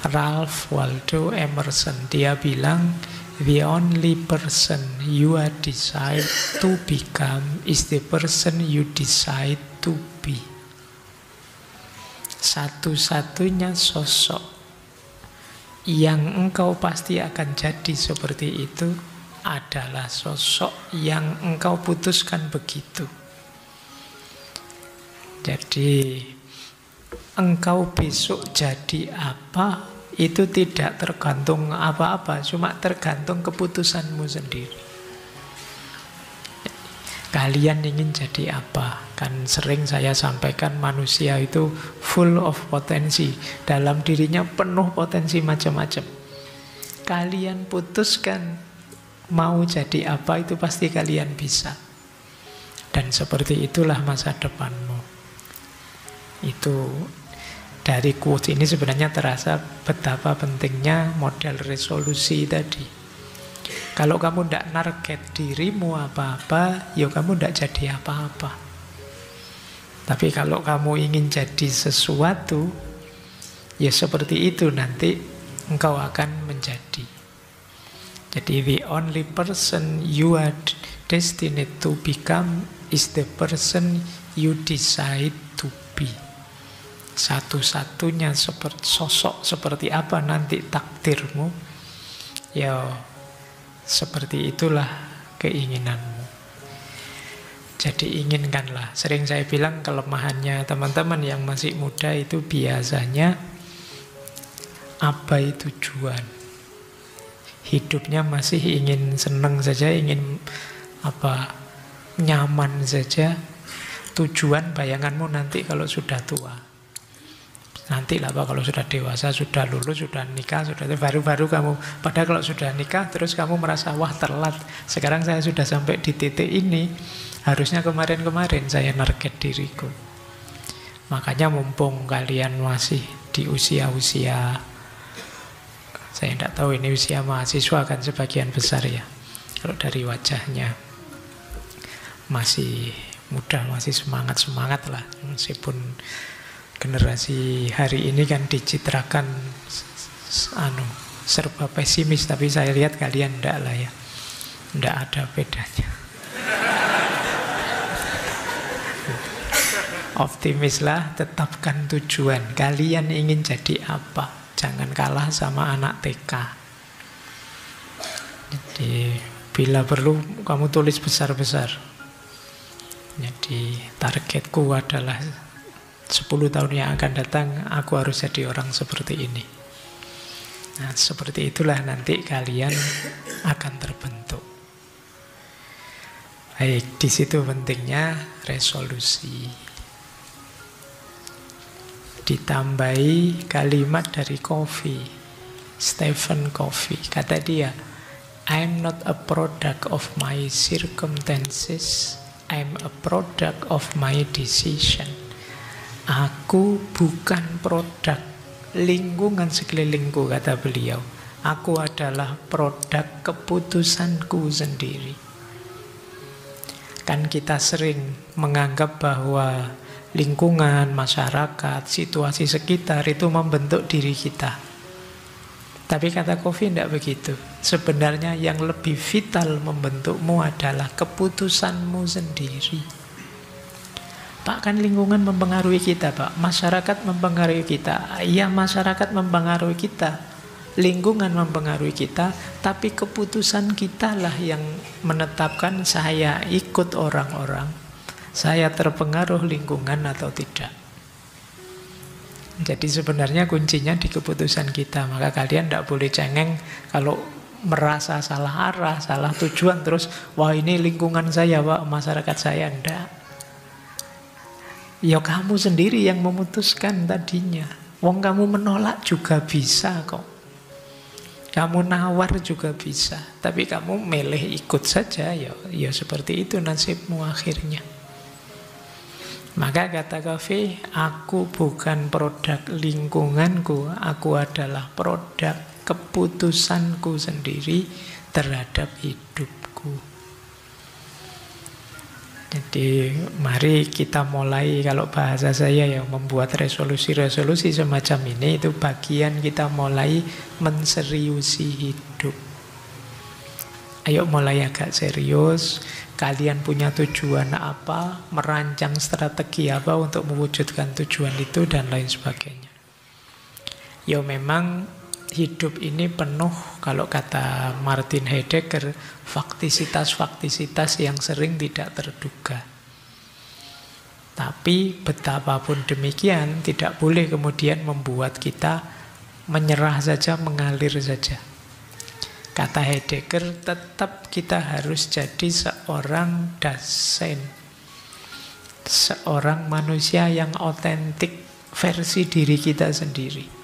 Ralph Waldo Emerson. Dia bilang, the only person you are decide to become is the person you decide to be. Satu-satunya sosok yang engkau pasti akan jadi seperti itu adalah sosok yang engkau putuskan begitu. Jadi engkau besok jadi apa itu tidak tergantung apa-apa, cuma tergantung keputusanmu sendiri. Kalian ingin jadi apa? Kan sering saya sampaikan manusia itu full of potensi. Dalam dirinya penuh potensi macam-macam. Kalian putuskan mau jadi apa itu pasti kalian bisa. Dan seperti itulah masa depanmu. Itu dari quote ini sebenarnya terasa betapa pentingnya model resolusi tadi. Kalau kamu tidak narget dirimu apa-apa, ya kamu tidak jadi apa-apa. Tapi kalau kamu ingin jadi sesuatu, ya seperti itu nanti engkau akan menjadi. Jadi the only person you are destined to become is the person you decide to be. Satu-satunya sosok seperti apa nanti takdirmu, ya seperti itulah keinginanmu. Jadi inginkanlah. Sering saya bilang kelemahannya teman-teman yang masih muda itu biasanya abai tujuan. Hidupnya masih ingin senang saja, ingin nyaman saja. Tujuan bayanganmu nanti kalau sudah tua. Nanti lah kalau sudah dewasa, sudah lulus, sudah nikah, sudah baru-baru kamu. Padahal kalau sudah nikah terus kamu merasa wah telat. Sekarang saya sudah sampai di titik ini. Harusnya kemarin-kemarin saya narget diriku. Makanya mumpung kalian masih di usia-usia, saya tidak tahu ini usia mahasiswa kan sebagian besar ya. Kalau dari wajahnya masih muda, masih semangat-semangat lah. Meskipun generasi hari ini kan dicitrakan serba pesimis, tapi saya lihat kalian tidak lah ya. Tidak ada bedanya. Optimislah, tetapkan tujuan. Kalian ingin jadi apa? Jangan kalah sama anak TK. Jadi bila perlu kamu tulis besar-besar. Jadi targetku adalah 10 tahun yang akan datang aku harus jadi orang seperti ini. Nah, seperti itulah nanti kalian akan terbentuk. Baik, di situ pentingnya resolusi. Ditambahi kalimat dari Covey, Stephen Covey. Kata dia, I'm not a product of my circumstances, I'm a product of my decision. Aku bukan produk lingkungan sekelilingku, kata beliau. Aku adalah produk keputusanku sendiri. Kan kita sering menganggap bahwa lingkungan, masyarakat, situasi sekitar itu membentuk diri kita. Tapi kata Covey tidak begitu. Sebenarnya yang lebih vital membentukmu adalah keputusanmu sendiri. Pak, kan lingkungan mempengaruhi kita, Pak. Masyarakat mempengaruhi kita. Iya, masyarakat mempengaruhi kita. Lingkungan mempengaruhi kita. Tapi keputusan kita lah yang menetapkan saya ikut orang-orang, saya terpengaruh lingkungan atau tidak. Jadi sebenarnya kuncinya di keputusan kita. Maka kalian tidak boleh cengeng kalau merasa salah arah, salah tujuan, terus wah ini lingkungan saya, Pak, masyarakat saya. Tidak. Ya kamu sendiri yang memutuskan tadinya. Wong kamu menolak juga bisa kok. Kamu nawar juga bisa. Tapi kamu milih ikut saja, ya seperti itu nasibmu akhirnya. Maka kata Covey, aku bukan produk lingkunganku, aku adalah produk keputusanku sendiri terhadap hidupku. Jadi mari kita mulai, kalau bahasa saya ya, membuat resolusi-resolusi semacam ini, itu bagian kita mulai menseriusi hidup. Ayo mulai agak serius, kalian punya tujuan apa, merancang strategi apa untuk mewujudkan tujuan itu, dan lain sebagainya. Ya memang hidup ini penuh, kalau kata Martin Heidegger, faktisitas-faktisitas yang sering tidak terduga. Tapi betapapun demikian, tidak boleh kemudian membuat kita menyerah saja, mengalir saja. Kata Heidegger, tetap kita harus jadi seorang Dasein, seorang manusia yang otentik versi diri kita sendiri.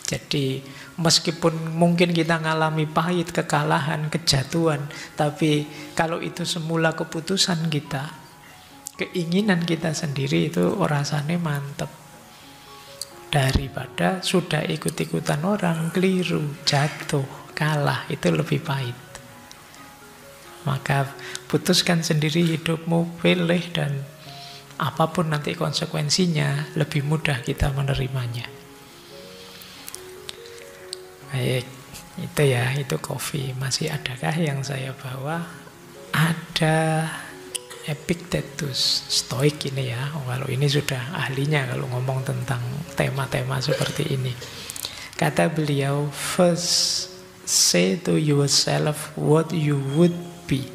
Jadi meskipun mungkin kita ngalami pahit, kekalahan, kejatuhan, tapi kalau itu semula keputusan kita, keinginan kita sendiri, itu rasanya mantep. Daripada sudah ikut-ikutan orang, keliru, jatuh, kalah, itu lebih pahit. Maka putuskan sendiri hidupmu, pilih, dan apapun nanti konsekuensinya, lebih mudah kita menerimanya. Baik, itu ya, itu kopi. Masih adakah yang saya bawa? Ada Epictetus, Stoik ini ya. Kalau ini sudah ahlinya kalau ngomong tentang tema-tema seperti ini. Kata beliau, first say to yourself what you would be.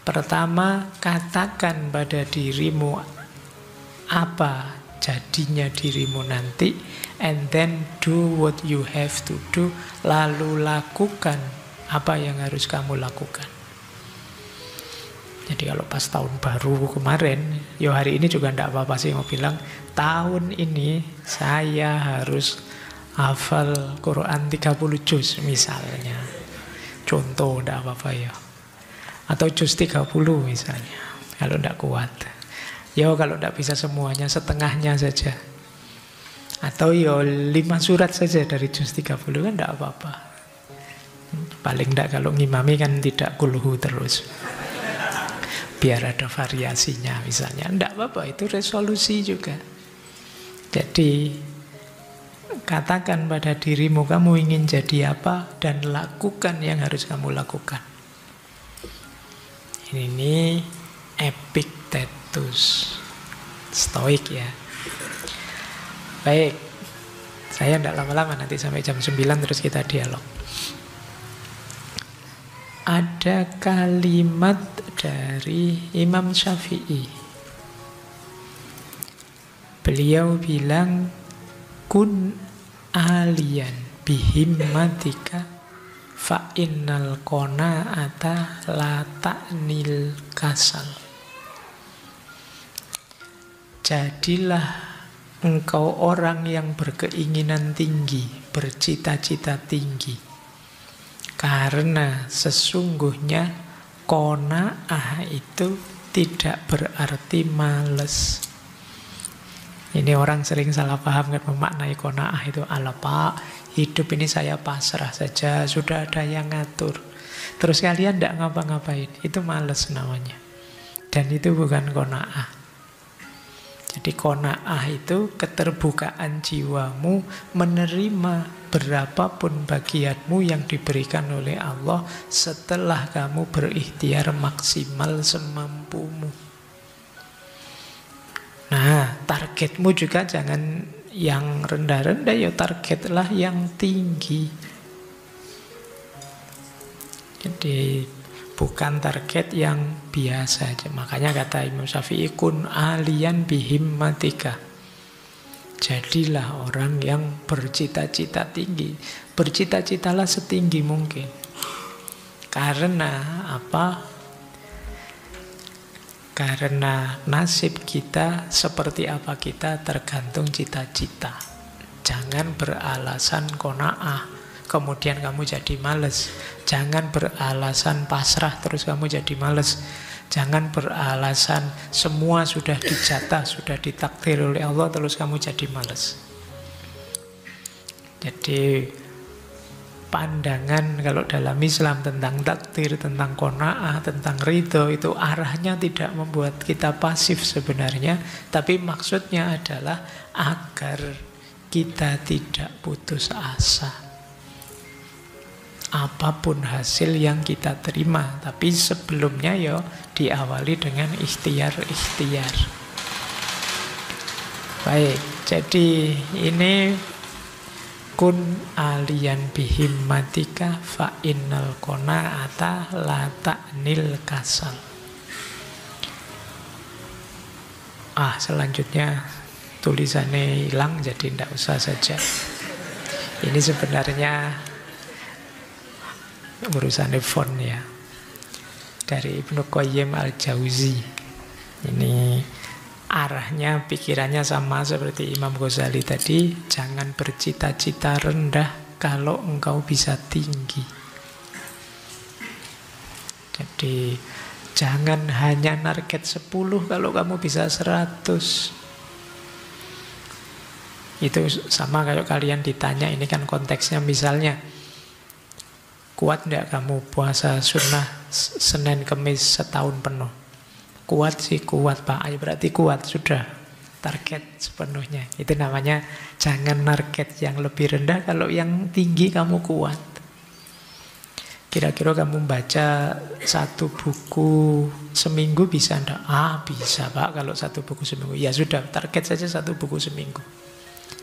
Pertama, katakan pada dirimu apa jadinya dirimu nanti, and then do what you have to do. Lalu lakukan apa yang harus kamu lakukan. Jadi kalau pas tahun baru kemarin, ya hari ini juga tidak apa-apa sih mau bilang, tahun ini saya harus hafal Quran 30 juz misalnya. Contoh, tidak apa-apa ya. Atau juz 30 misalnya, kalau tidak kuat. Ya kalau tidak bisa semuanya, setengahnya saja. Atau ya 5 surat saja dari juz 30 kan tidak apa-apa. Paling tidak kalau ngimami kan tidak kulhu terus. Biar ada variasinya misalnya. Tidak apa-apa, itu resolusi juga. Jadi katakan pada dirimu kamu ingin jadi apa, dan lakukan yang harus kamu lakukan. Ini Epictetus, Stoik ya. Baik, saya tidak lama-lama, nanti sampai jam 9 terus kita dialog. Ada kalimat dari Imam Syafi'i. Beliau bilang, kun alian bihimmatika fa innal qanaata la ta'nil kasal. Jadilah engkau orang yang berkeinginan tinggi, bercita-cita tinggi. Karena sesungguhnya qanaah itu tidak berarti males. Ini orang sering salah paham kan, memaknai qanaah itu, ala pak, hidup ini saya pasrah saja, sudah ada yang ngatur. Terus kalian tidak ngapa-ngapain, itu males namanya. Dan itu bukan qanaah. Jadi qanaah itu keterbukaan jiwamu menerima berapapun bagianmu yang diberikan oleh Allah setelah kamu berikhtiar maksimal semampumu. Nah, targetmu juga jangan yang rendah-rendah, ya targetlah yang tinggi. Jadi bukan target yang biasa aja. Makanya kata Imam Syafi'i, kun alian bihimmatika. Jadilah orang yang bercita-cita tinggi. Bercita-citalah setinggi mungkin. Karena apa? Karena nasib kita seperti apa kita tergantung cita-cita. Jangan beralasan qanaah, kemudian kamu jadi males. Jangan beralasan pasrah terus kamu jadi males. Jangan beralasan semua sudah dijatah, sudah ditakdir oleh Allah terus kamu jadi males. Jadi pandangan kalau dalam Islam tentang takdir, tentang qanaah, tentang ridho, itu arahnya tidak membuat kita pasif sebenarnya, tapi maksudnya adalah agar kita tidak putus asa apapun hasil yang kita terima. Tapi sebelumnya ya diawali dengan ikhtiar-ikhtiar. Baik, jadi ini kun alian bihimmatika fa innal qanaata la ta'nil kasal. Selanjutnya tulisannya hilang jadi tidak usah saja. Ini sebenarnya urusannya font ya. Dari Ibnu Qayyim al-Jauzi. Ini arahnya, pikirannya sama seperti Imam Ghazali tadi. Jangan bercita-cita rendah kalau engkau bisa tinggi. Jadi jangan hanya target 10 kalau kamu bisa 100. Itu sama kayak kalian ditanya, ini kan konteksnya misalnya, kuat enggak kamu puasa sunnah Senin Kemis setahun penuh? Kuat sih, kuat Pak. Berarti kuat, sudah target sepenuhnya. Itu namanya jangan target yang lebih rendah kalau yang tinggi kamu kuat. Kira-kira kamu baca satu buku seminggu bisa enggak? Bisa Pak kalau satu buku seminggu. Ya sudah, target saja satu buku seminggu.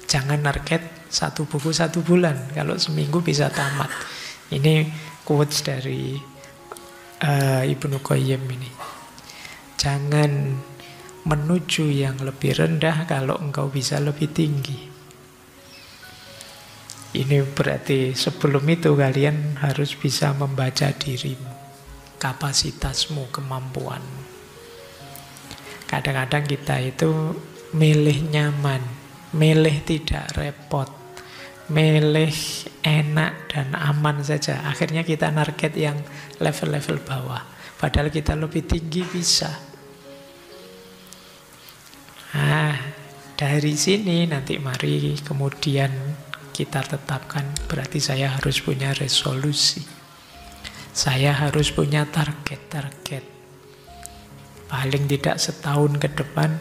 Jangan target satu buku satu bulan. Kalau seminggu bisa tamat. Ini quotes dari Ibnu Qayyim ini. Jangan menuju yang lebih rendah kalau engkau bisa lebih tinggi. Ini berarti sebelum itu kalian harus bisa membaca dirimu, kapasitasmu, kemampuanmu. Kadang-kadang kita itu milih nyaman, milih tidak repot, milih enak dan aman saja. Akhirnya kita target yang level-level bawah. Padahal kita lebih tinggi bisa. Dari sini nanti mari kemudian kita tetapkan, berarti saya harus punya resolusi. Saya harus punya target-target. Paling tidak setahun ke depan,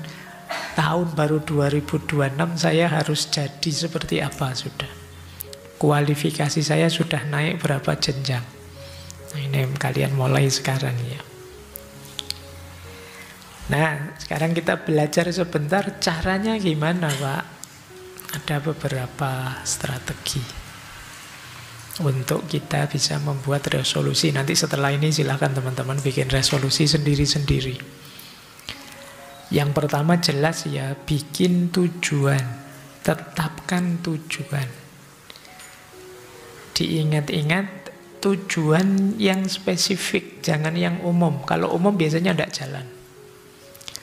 tahun baru 2026 saya harus jadi seperti apa sudah. Kualifikasi saya sudah naik berapa jenjang. Nah, ini kalian mulai sekarang ya. Nah, sekarang kita belajar sebentar caranya gimana, Pak. Ada beberapa strategi untuk kita bisa membuat resolusi. Nanti setelah ini silakan teman-teman bikin resolusi sendiri-sendiri. Yang pertama jelas ya, bikin tujuan. Tetapkan tujuan. Diingat-ingat tujuan yang spesifik, jangan yang umum. Kalau umum biasanya tidak jalan.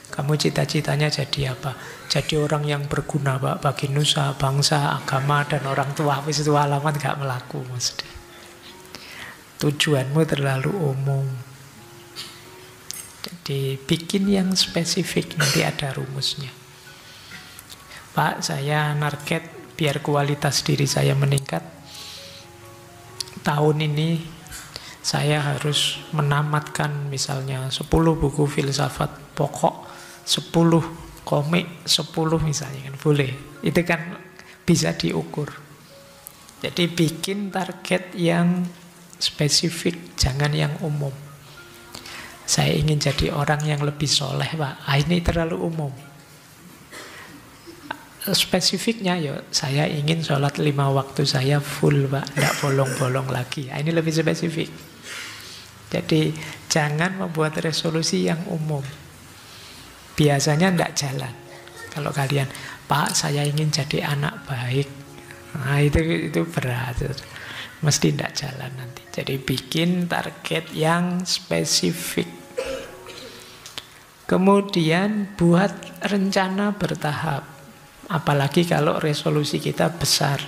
Kamu cita-citanya jadi apa? Jadi orang yang berguna, Pak, bagi nusa, bangsa, agama, dan orang tua. Wis itu alamat gak melaku mesti. Tujuanmu terlalu umum. Jadi bikin yang spesifik, nanti ada rumusnya. Pak, saya target biar kualitas diri saya meningkat. Tahun ini saya harus menamatkan misalnya 10 buku filsafat pokok, 10 komik, 10 misalnya, kan boleh. Itu kan bisa diukur. Jadi bikin target yang spesifik, jangan yang umum. Saya ingin jadi orang yang lebih soleh, Pak. Ini terlalu umum. Spesifiknya ya, saya ingin sholat 5 waktu saya full, Pak. Tidak bolong-bolong lagi. Ini lebih spesifik. Jadi jangan membuat resolusi yang umum. Biasanya tidak jalan. Kalau kalian, Pak, saya ingin jadi anak baik. Nah, itu berat. Mesti tidak jalan nanti. Jadi bikin target yang spesifik. Kemudian buat rencana bertahap. Apalagi kalau resolusi kita besar.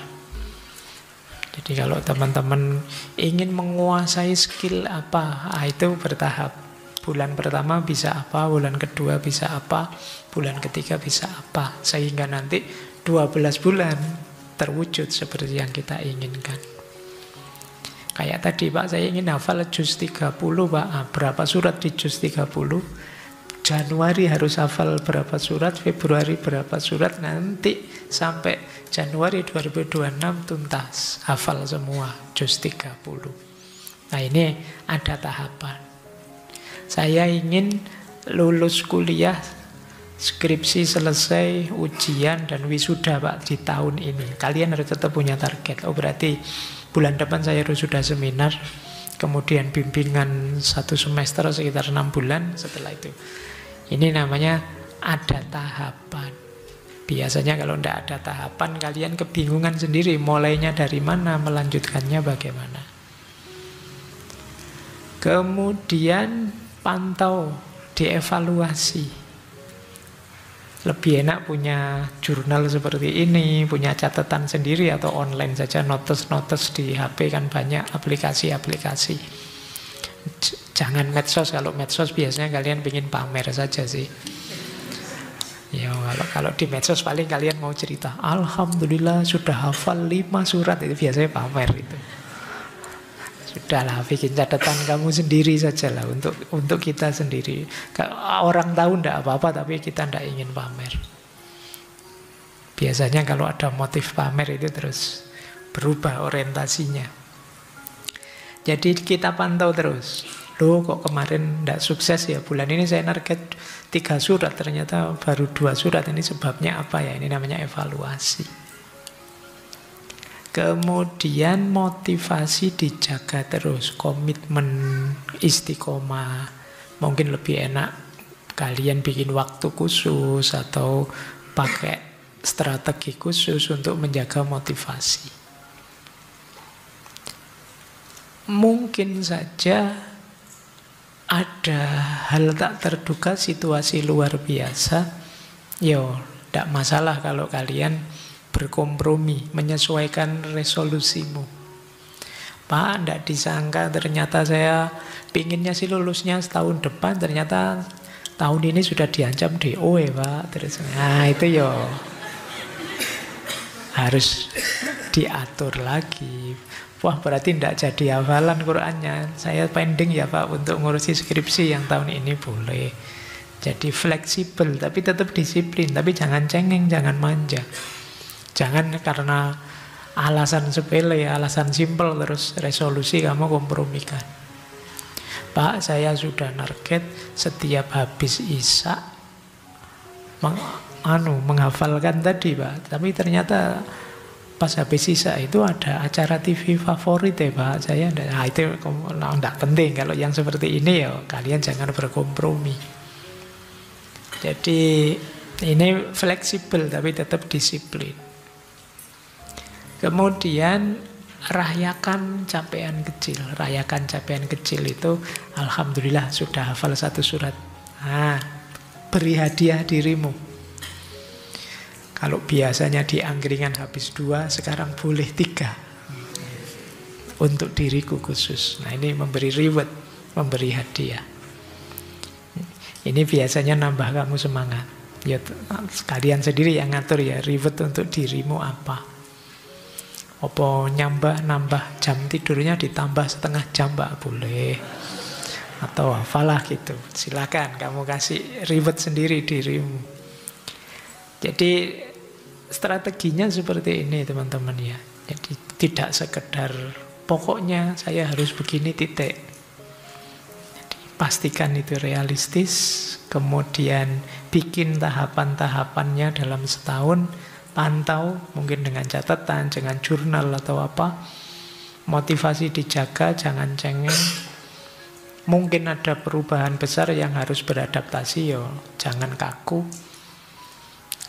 Jadi kalau teman-teman ingin menguasai skill apa, itu bertahap. Bulan pertama bisa apa, bulan kedua bisa apa, bulan ketiga bisa apa. Sehingga nanti 12 bulan terwujud seperti yang kita inginkan. Kayak tadi Pak, saya ingin hafal juz 30 Pak. Berapa surat di juz 30? Januari harus hafal berapa surat, Februari berapa surat, nanti sampai Januari 2026 tuntas, hafal semua juz 30. Nah ini ada tahapan. Saya ingin lulus kuliah, skripsi selesai, ujian dan wisuda Pak di tahun ini. Kalian harus tetap punya target. Oh berarti bulan depan saya harus sudah seminar, kemudian bimbingan 1 semester sekitar 6 bulan setelah itu. Ini namanya ada tahapan. Biasanya kalau tidak ada tahapan, kalian kebingungan sendiri, mulainya dari mana, melanjutkannya bagaimana. Kemudian pantau, dievaluasi. Lebih enak punya jurnal seperti ini, punya catatan sendiri atau online saja, notes-notes di HP kan banyak aplikasi-aplikasi. Jangan medsos, kalau medsos biasanya kalian ingin pamer saja sih. Ya kalau di medsos paling kalian mau cerita, alhamdulillah sudah hafal 5 surat, itu biasanya pamer itu. Sudahlah, bikin catatan kamu sendiri sajalah untuk kita sendiri. Orang tahu tidak apa-apa, tapi kita tidak ingin pamer. Biasanya kalau ada motif pamer itu terus berubah orientasinya. Jadi kita pantau terus. Loh kok kemarin tidak sukses ya, bulan ini saya target 3 surat, ternyata baru 2 surat. Ini sebabnya apa ya? Ini namanya evaluasi. Kemudian motivasi dijaga terus, komitmen, istiqomah. Mungkin lebih enak kalian bikin waktu khusus atau pakai strategi khusus untuk menjaga motivasi. Mungkin saja ada hal tak terduga, situasi luar biasa. Yo, tidak masalah kalau kalian berkompromi, menyesuaikan resolusimu. Pak, tidak disangka ternyata saya pinginnya sih lulusnya setahun depan, ternyata tahun ini sudah diancam DO ya Pak. Terus, nah itu yo harus diatur lagi. Wah berarti tidak jadi hafalan Qurannya. Saya pending ya Pak untuk ngurusi skripsi yang tahun ini, boleh. Jadi fleksibel, tapi tetap disiplin. Tapi jangan cengeng, jangan manja. Jangan karena alasan sepele, alasan simpel terus resolusi kamu kompromikan. Pak, saya sudah target setiap habis Isya menghafalkan tadi Pak. Tapi ternyata pas habis Isya itu ada acara TV favorit ya Pak. Saya itu tidak penting. Kalau yang seperti ini ya kalian jangan berkompromi. Jadi ini fleksibel tapi tetap disiplin. Kemudian rayakan capaian kecil. Rayakan capaian kecil itu alhamdulillah sudah hafal 1 surat. Nah, beri hadiah dirimu. Kalau biasanya di angkringan habis 2, sekarang boleh 3. Untuk diriku khusus. Nah ini memberi reward, memberi hadiah. Ini biasanya nambah kamu semangat. Ya, kalian sendiri yang ngatur ya, reward untuk dirimu apa. Apa nambah jam tidurnya ditambah setengah jam Pak, boleh. Atau hafalah gitu. Silakan kamu kasih reward sendiri dirimu. Jadi strateginya seperti ini teman-teman ya. Jadi tidak sekedar pokoknya saya harus begini titik. Jadi, pastikan itu realistis. Kemudian bikin tahapan-tahapannya dalam setahun. Pantau mungkin dengan catatan, dengan jurnal atau apa. Motivasi dijaga, jangan cengeng. Mungkin ada perubahan besar yang harus beradaptasi, yo jangan kaku.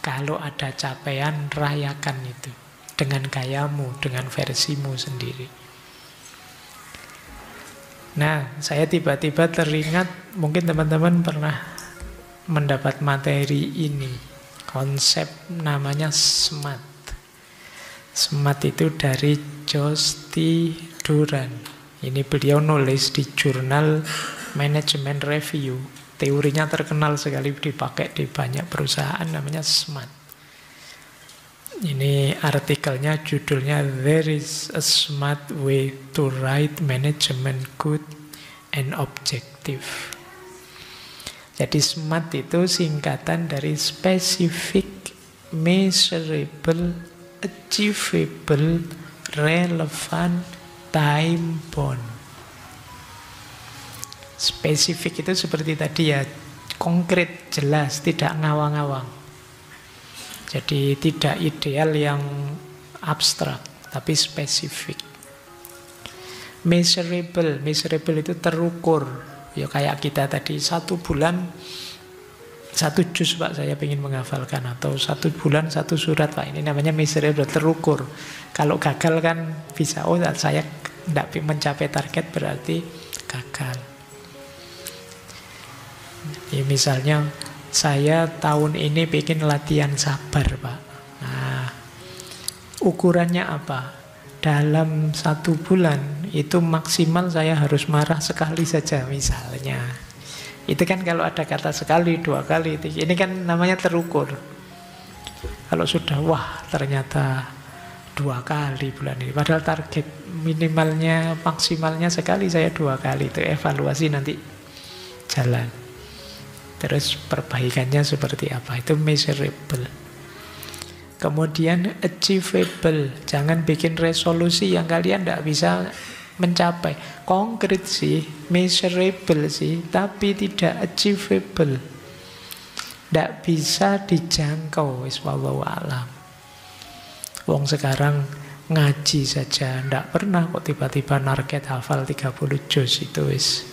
Kalau ada capaian, rayakan itu dengan gayamu, dengan versimu sendiri. Nah, saya tiba-tiba teringat, mungkin teman-teman pernah mendapat materi ini. Konsep namanya SMART. SMART itu dari Josti Duran. Ini beliau nulis di jurnal Management Review. Teorinya terkenal sekali, dipakai di banyak perusahaan, namanya SMART. Ini artikelnya, judulnya There is a Smart Way to Write Management Good and Objective. Jadi SMART itu singkatan dari Specific, Measurable, Achievable, Relevant, Time Bound. Spesifik itu seperti tadi ya, konkret, jelas, tidak ngawang-ngawang. Jadi tidak ideal yang abstrak, tapi spesifik. Measurable, measurable itu terukur. Ya kayak kita tadi, 1 bulan 1 juz Pak saya ingin menghafalkan, atau 1 bulan 1 surat Pak. Ini namanya measurable, terukur. Kalau gagal kan bisa, oh saya tidak mencapai target berarti gagal. Ya, misalnya saya tahun ini bikin latihan sabar Pak. Nah, ukurannya apa? Dalam 1 bulan itu maksimal saya harus marah sekali saja misalnya. Itu kan kalau ada kata sekali, 2 kali, ini kan namanya terukur. Kalau sudah, wah ternyata 2 kali bulan ini, padahal target minimalnya, maksimalnya sekali, saya 2 kali. Itu evaluasi nanti jalan. Terus perbaikannya seperti apa? Itu measurable. Kemudian achievable. Jangan bikin resolusi yang kalian tidak bisa mencapai. Konkret sih, measurable sih, tapi tidak achievable. Tidak bisa dijangkau. Wallahu a'lam. Wong sekarang ngaji saja tidak pernah kok tiba-tiba target hafal 30 juz itu wis.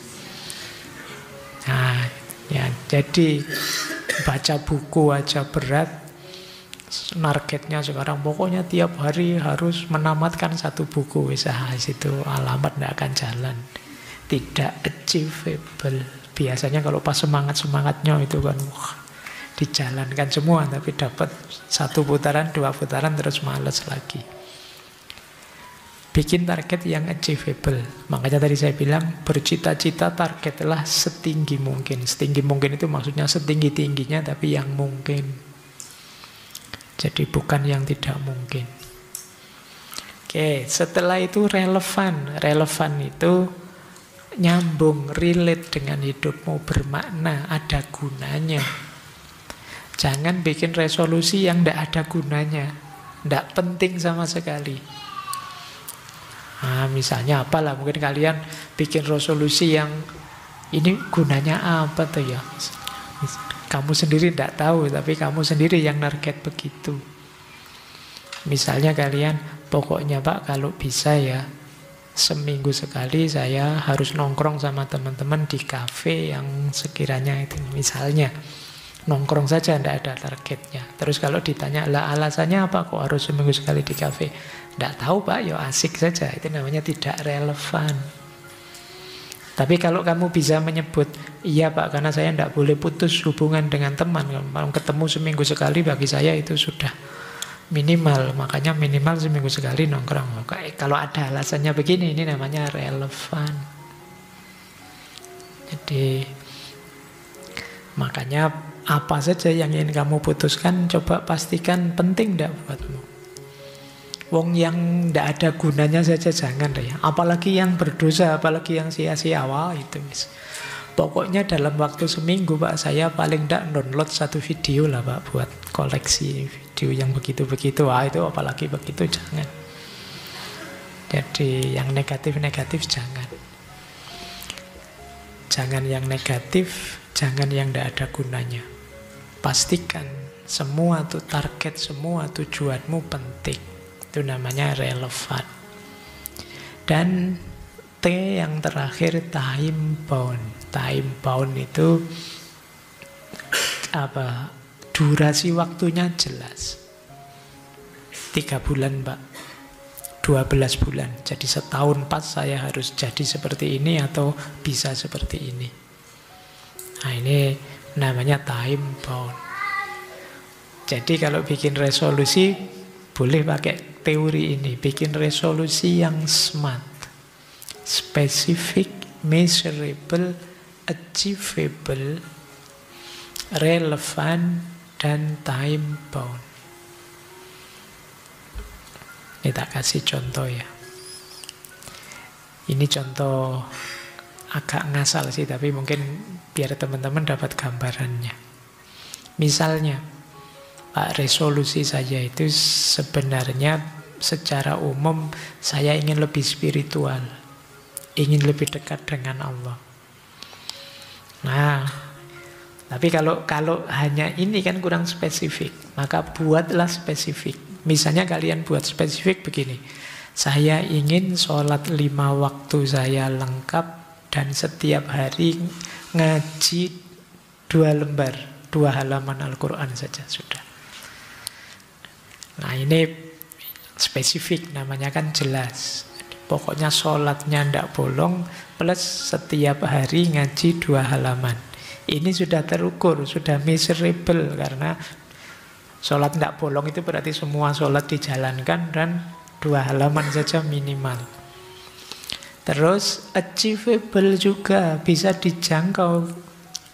Nah, ya, jadi baca buku aja berat. Targetnya sekarang pokoknya tiap hari harus menamatkan 1 buku. Itu alamat tidak akan jalan. Tidak achievable. Biasanya kalau pas semangat-semangatnya itu kan wah, dijalankan semua, tapi dapat 1 putaran, 2 putaran terus males lagi. Bikin target yang achievable. Makanya tadi saya bilang, bercita-cita targetlah setinggi mungkin. Setinggi mungkin itu maksudnya setinggi-tingginya, tapi yang mungkin. Jadi bukan yang tidak mungkin. Oke, setelah itu relevan. Relevan itu nyambung, relate dengan hidupmu, bermakna, ada gunanya. Jangan bikin resolusi yang tidak ada gunanya, tidak penting sama sekali. Nah, misalnya apalah, mungkin kalian bikin resolusi yang ini gunanya apa tuh ya? Kamu sendiri tidak tahu, tapi kamu sendiri yang target begitu. Misalnya kalian, pokoknya Pak kalau bisa ya, seminggu sekali saya harus nongkrong sama teman-teman di kafe yang sekiranya itu, misalnya. Nongkrong saja, tidak ada targetnya. Terus kalau ditanya, lah alasannya apa kok harus seminggu sekali di kafe? Tidak tahu Pak, ya asik saja. Itu namanya tidak relevan. Tapi kalau kamu bisa menyebut, iya Pak, karena saya tidak boleh putus hubungan dengan teman. Kalau ketemu seminggu sekali bagi saya itu sudah minimal. Makanya minimal seminggu sekali nongkrong. Kalau ada alasannya begini, ini namanya relevan. Jadi makanya apa saja yang ingin kamu putuskan, coba pastikan penting tidak buatmu. Wong yang tidak ada gunanya saja jangan deh. Apalagi yang berdosa, apalagi yang sia-sia, wah itu mis. Pokoknya dalam waktu seminggu Pak, saya paling tidak download 1 video lah Pak, buat koleksi video yang begitu-begitu. Wah itu apalagi begitu jangan. Jadi yang negatif-negatif jangan. Jangan yang negatif, jangan yang tidak ada gunanya. Pastikan semua tuh target, semua tujuanmu penting. Itu namanya relevan. Dan T yang terakhir, time bound. Time bound itu apa? Durasi waktunya jelas. 3 bulan Pak, 12 bulan. Jadi setahun pas saya harus jadi seperti ini atau bisa seperti ini. Nah ini namanya time bound. Jadi kalau bikin resolusi boleh pakai teori ini. Bikin resolusi yang SMART. Specific, measurable, achievable, relevant, dan time bound. Ini tak kasih contoh ya. Ini contoh agak ngasal sih, tapi mungkin biar teman-teman dapat gambarannya. Misalnya, Pak, resolusi saya itu sebenarnya secara umum saya ingin lebih spiritual, ingin lebih dekat dengan Allah. Nah, tapi kalau hanya ini kan kurang spesifik, maka buatlah spesifik. Misalnya kalian buat spesifik begini, saya ingin sholat 5 waktu saya lengkap dan setiap hari ngaji 2 lembar, 2 halaman Al-Quran saja sudah. Nah ini spesifik, namanya kan jelas. Pokoknya sholatnya ndak bolong plus setiap hari ngaji 2 halaman. Ini sudah terukur, sudah measurable karena sholat ndak bolong itu berarti semua sholat dijalankan dan 2 halaman saja minimal. Terus achievable juga, bisa dijangkau.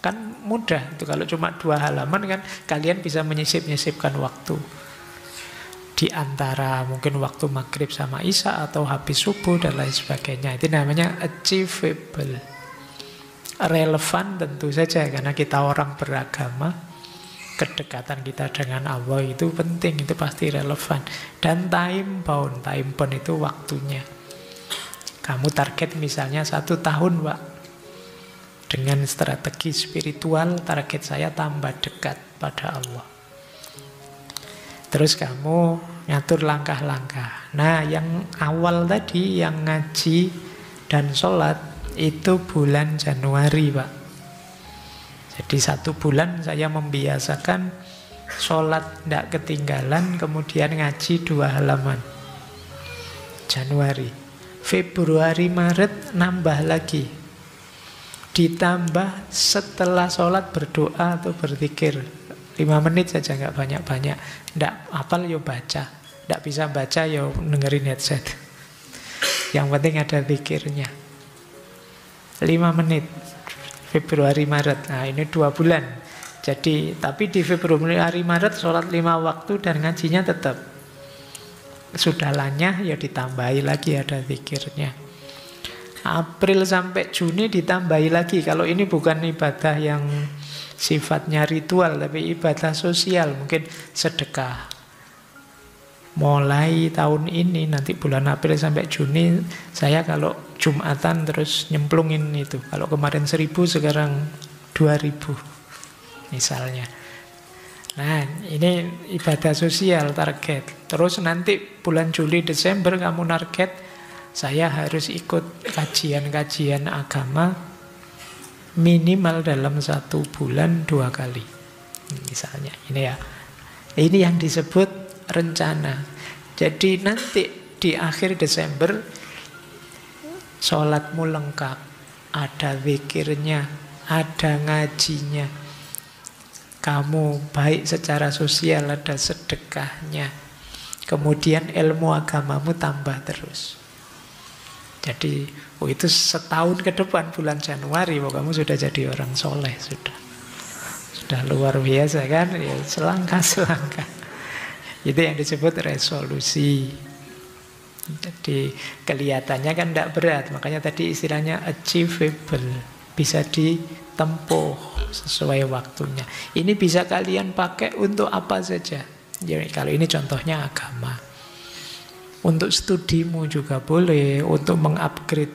Kan mudah itu kalau cuma 2 halaman kan kalian bisa menyisip-nyisipkan waktu. Di antara mungkin waktu maghrib sama isya atau habis subuh dan lain sebagainya. Itu namanya achievable. Relevan tentu saja karena kita orang beragama. Kedekatan kita dengan Allah itu penting, itu pasti relevan. Dan time bound itu waktunya. Kamu target misalnya 1 tahun, Pak. Dengan strategi spiritual, target saya tambah dekat pada Allah. Terus kamu ngatur langkah-langkah. Nah, yang awal tadi, yang ngaji dan sholat, itu bulan Januari, Pak. Jadi 1 bulan saya membiasakan sholat tidak ketinggalan, kemudian ngaji 2 halaman. Januari. Februari, Maret nambah lagi. Ditambah setelah sholat berdoa atau berzikir. 5 menit saja, nggak banyak-banyak. Tidak hafal ya baca. Tidak bisa baca ya dengerin headset. Yang penting ada zikirnya. 5 menit. Februari, Maret. Nah ini 2 bulan. Jadi, tapi di Februari, Maret sholat 5 waktu dan ngajinya tetap. Sudah lanyah ya ditambahi lagi ada zikirnya. April sampai Juni ditambahi lagi. Kalau ini bukan ibadah yang sifatnya ritual, tapi ibadah sosial. Mungkin sedekah. Mulai tahun ini, nanti bulan April sampai Juni, saya kalau Jumatan terus nyemplungin itu. Kalau kemarin 1.000, sekarang 2.000 misalnya. Nah, ini ibadah sosial target. Terus nanti bulan Juli, Desember kamu target, saya harus ikut kajian-kajian agama minimal dalam 1 bulan 2 kali. Misalnya, ini ya. Ini yang disebut rencana. Jadi nanti di akhir Desember sholatmu lengkap, ada zikirnya, ada ngajinya, kamu baik secara sosial, ada sedekahnya, kemudian ilmu agamamu tambah terus. Jadi itu setahun ke depan bulan Januari kamu sudah jadi orang soleh, sudah luar biasa kan ya, selangkah-selangkah. Itu yang disebut resolusi. Jadi kelihatannya kan tidak berat, makanya tadi istilahnya achievable, bisa ditempuh sesuai waktunya. Ini bisa kalian pakai untuk apa saja. Jadi kalau ini contohnya agama. Untuk studimu juga boleh, untuk mengupgrade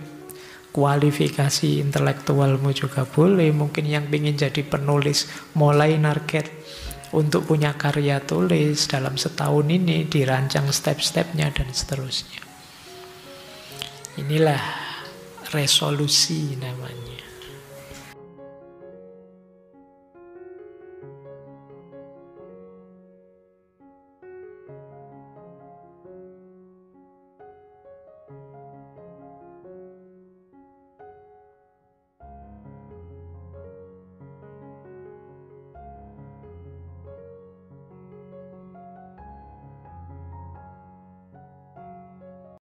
kualifikasi intelektualmu juga boleh. Mungkin yang ingin jadi penulis mulai target untuk punya karya tulis dalam setahun ini, dirancang step-stepnya dan seterusnya. Inilah resolusi namanya.